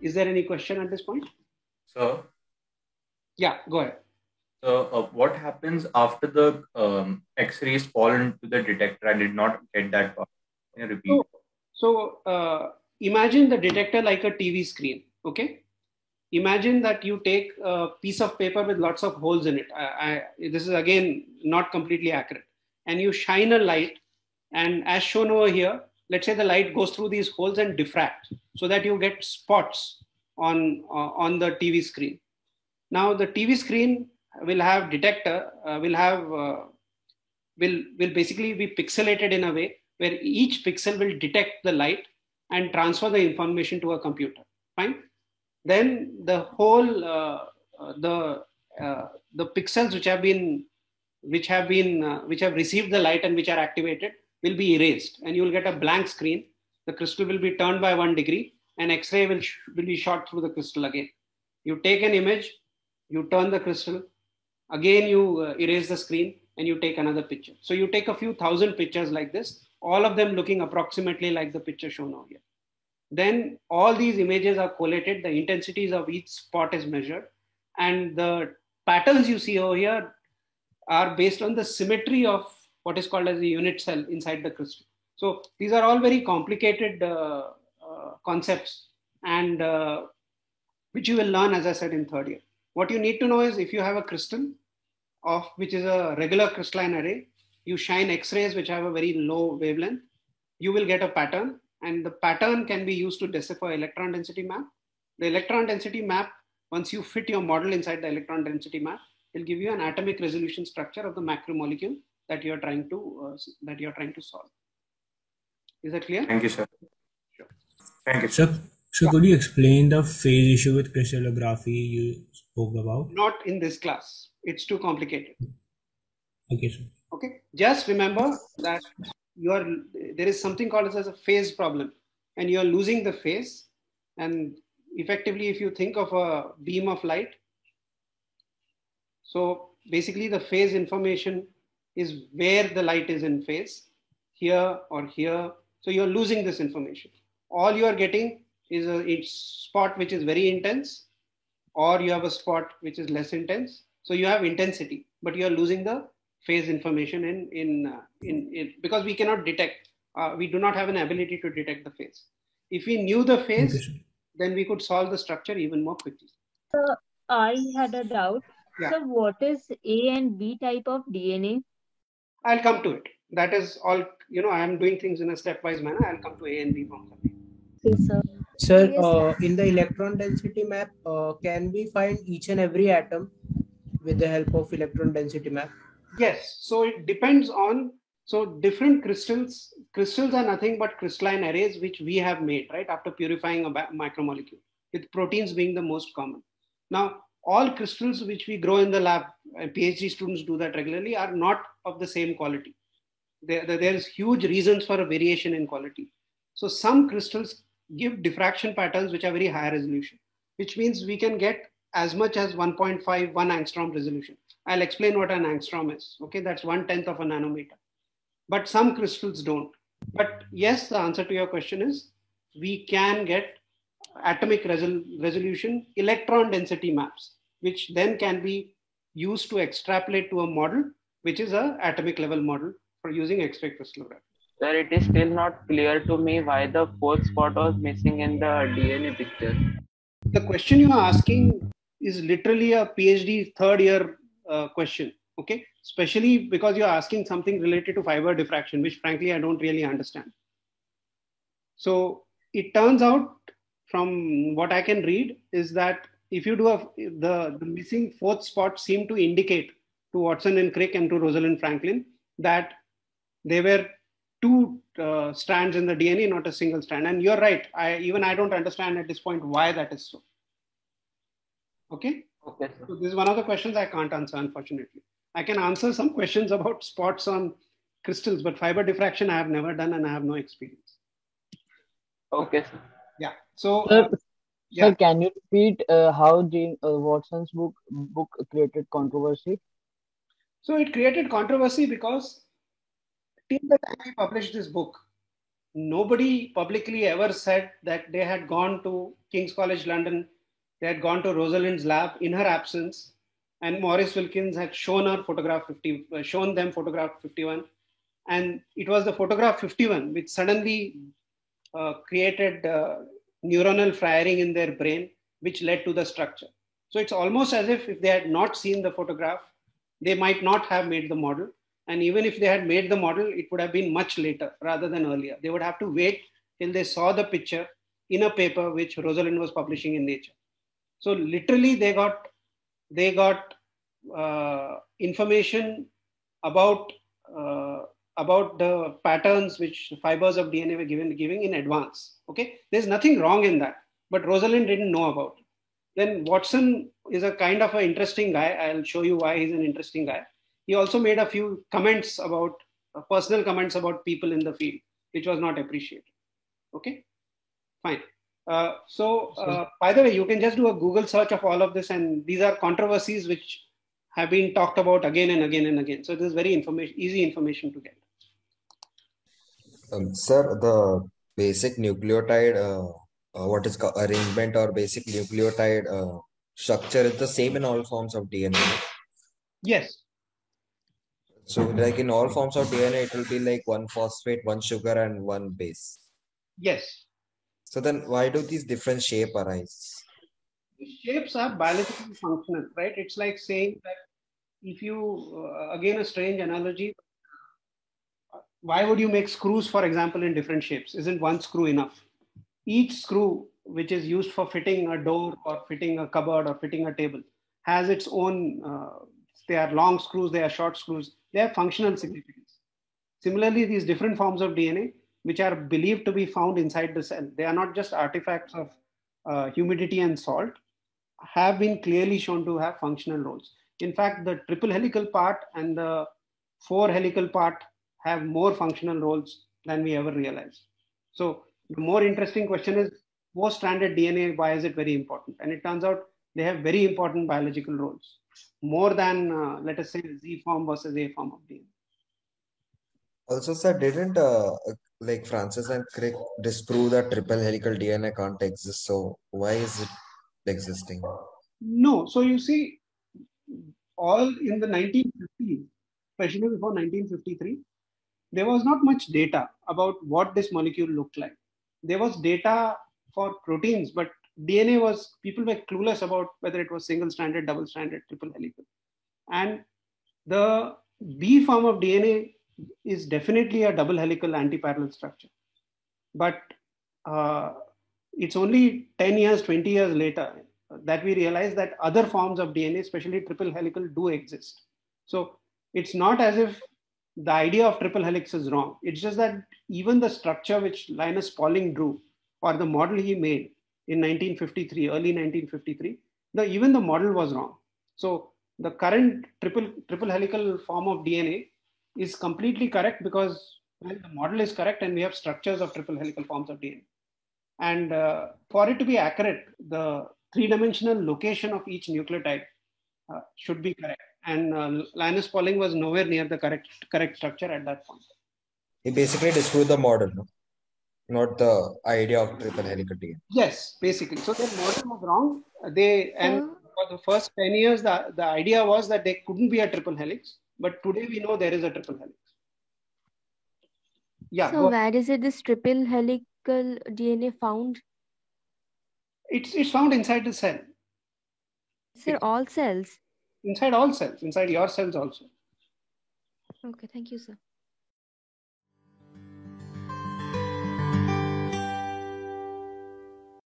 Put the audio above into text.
Is there any question at this point? So, Yeah, go ahead. So what happens after the X-rays fall into the detector? I did not get that part. Can you repeat? So imagine the detector like a TV screen. Okay. Imagine that you take a piece of paper with lots of holes in it. This is again not completely accurate. And you shine a light, and as shown over here, let's say the light goes through these holes and diffract, so that you get spots on the TV screen. Now the TV screen will have detector, will basically be pixelated in a way where each pixel will detect the light and transfer the information to a computer. Fine. Then the whole the pixels which have received the light and which are activated will be erased, and you will get a blank screen. The crystal will be turned by 1 degree, and X-ray will be shot through the crystal again. You take an image, you turn the crystal, again you erase the screen, and you take another picture. So you take a few thousand pictures like this, all of them looking approximately like the picture shown over here. Then all these images are collated, the intensities of each spot is measured, and the patterns you see over here are based on the symmetry of what is called as the unit cell inside the crystal. So these are all very complicated concepts, and which you will learn, as I said, in third year. What you need to know is, if you have a crystal of which is a regular crystalline array, you shine X-rays which have a very low wavelength, you will get a pattern, and the pattern can be used to decipher electron density map. The electron density map, once you fit your model inside the electron density map, will give you an atomic resolution structure of the macromolecule that you are trying to solve. Is that clear? Thank you, sir. Sure. Thank you. So could you explain the phase issue with crystallography you spoke about? Not in this class. It's too complicated. Okay, sir. Okay. Just remember that there is something called as a phase problem, and you are losing the phase. And effectively, if you think of a beam of light, so basically the phase information is where the light is in phase, here or here. So you're losing this information. All you are getting is a spot which is very intense, or you have a spot which is less intense. So you have intensity, but you are losing the phase information in because we cannot detect. We do not have an ability to detect the phase. If we knew the phase, then we could solve the structure even more quickly. I had a doubt. Yeah. So what is A and B type of DNA? I'll come to it. That is all, I am doing things in a stepwise manner. I'll come to A and B forms. Okay, sir. Sir, in the electron density map, can we find each and every atom with the help of electron density map? Yes. So it depends on, different crystals are nothing but crystalline arrays which we have made, right, after purifying a macromolecule, with proteins being the most common. Now, all crystals which we grow in the lab, and PhD students do that regularly, are not of the same quality. There is huge reasons for a variation in quality. So some crystals give diffraction patterns which are very high resolution, which means we can get as much as 1.5, 1 angstrom resolution. I'll explain what an angstrom is. Okay, that's 1/10 of a nanometer. But some crystals don't. But yes, the answer to your question is, we can get atomic resolution electron density maps, which then can be used to extrapolate to a model, which is an atomic level model for using X-ray crystallography. Sir, it is still not clear to me why the fourth spot was missing in the DNA picture. The question you are asking is literally a PhD third year question, okay? Especially because you're asking something related to fiber diffraction, which frankly I don't really understand. So it turns out, from what I can read, is that if you do the missing fourth spot seemed to indicate to Watson and Crick and to Rosalind Franklin that there were two strands in the DNA, not a single strand. And you're right. I don't understand at this point why that is so. Okay. Okay, sir. So this is one of the questions I can't answer, unfortunately. I can answer some questions about spots on crystals, but fiber diffraction I have never done and I have no experience. Okay, sir. Yeah. So, sir, can you repeat how Watson's book created controversy? So it created controversy because till the time I published this book, nobody publicly ever said that they had gone to King's College London, they had gone to Rosalind's lab in her absence, and Maurice Wilkins had shown them photograph 51, and it was the photograph 51 which suddenly created neuronal firing in their brain, which led to the structure. So it's almost as if they had not seen the photograph, they might not have made the model. And even if they had made the model, it would have been much later rather than earlier. They would have to wait till they saw the picture in a paper which Rosalind was publishing in Nature. So literally they got information about the patterns which fibers of DNA were giving in advance. Okay, there's nothing wrong in that, but Rosalind didn't know about it. Then Watson is a kind of an interesting guy. I'll show you why he's an interesting guy. He also made a few comments about personal comments about people in the field, which was not appreciated. Okay, fine. By the way, you can just do a Google search of all of this, and these are controversies which have been talked about again and again and again. So this is very easy information to get. Sir, the basic nucleotide, what is called arrangement or basic nucleotide structure is the same in all forms of DNA. Yes. So like in all forms of DNA, it will be like one phosphate, one sugar, and one base. Yes. So then why do these different shape arise? The shapes are biologically functional, right? It's like saying that if you, again, a strange analogy, why would you make screws, for example, in different shapes? Isn't one screw enough? Each screw, which is used for fitting a door or fitting a cupboard or fitting a table, has its own, they are long screws, they are short screws, they have functional significance. Similarly, these different forms of DNA, which are believed to be found inside the cell, they are not just artifacts of humidity and salt, have been clearly shown to have functional roles. In fact, the triple helical part and the 4 helical part have more functional roles than we ever realized. So the more interesting question is, 4-stranded DNA, why is it very important? And it turns out they have very important biological roles, more than, let us say, Z form versus A form of DNA. Also, sir, didn't like Francis and Crick disprove that triple helical DNA can't exist? So why is it existing? No. So you see, all in the 1950s, especially before 1953, there was not much data about what this molecule looked like. There was data for proteins, but DNA was, people were clueless about whether it was single-stranded, double-stranded, triple helical. And the B form of DNA is definitely a double helical antiparallel structure. But it's only 10 years, 20 years later that we realize that other forms of DNA, especially triple helical, do exist. So it's not as if the idea of triple helix is wrong. It's just that even the structure which Linus Pauling drew, or the model he made in 1953, early 1953, even the model was wrong. So the current triple helical form of DNA is completely correct because, well, the model is correct and we have structures of triple helical forms of DNA. And for it to be accurate, the 3-dimensional location of each nucleotide should be correct. And Linus Pauling was nowhere near the correct structure at that point. He basically disproved the model, no? Not the idea of triple helical DNA. Yes, basically. So their model was wrong. And for the first 10 years, the idea was that there couldn't be a triple helix. But today we know there is a triple helix. Yeah. So where is it this triple helical DNA found? It's found inside the cell. Sir, all cells? Inside all cells, inside your cells also. Okay, thank you, sir.